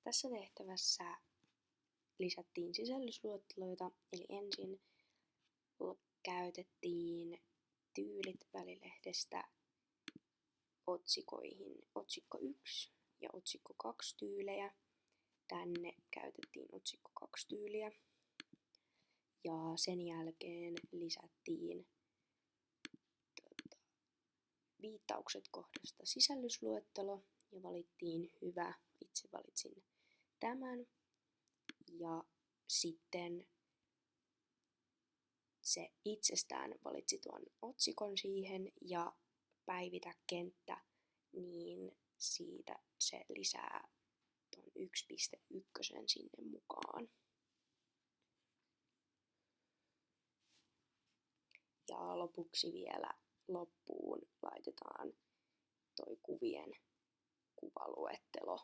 Tässä tehtävässä lisättiin sisällysluetteloita, eli ensin käytettiin tyylit välilehdestä otsikoihin otsikko 1 ja otsikko 2 tyylejä. Tänne käytettiin otsikko 2 tyyliä. Ja sen jälkeen lisättiin viittaukset kohdasta sisällysluettelo ja valittiin hyvä. Itse valitsin tämän. Ja sitten se itsestään valitsi tuon otsikon siihen ja päivitä kenttä, niin siitä se lisää tuon 1.1 sinne mukaan. Ja lopuksi vielä loppuun laitetaan toi kuvien kuvaluettelo.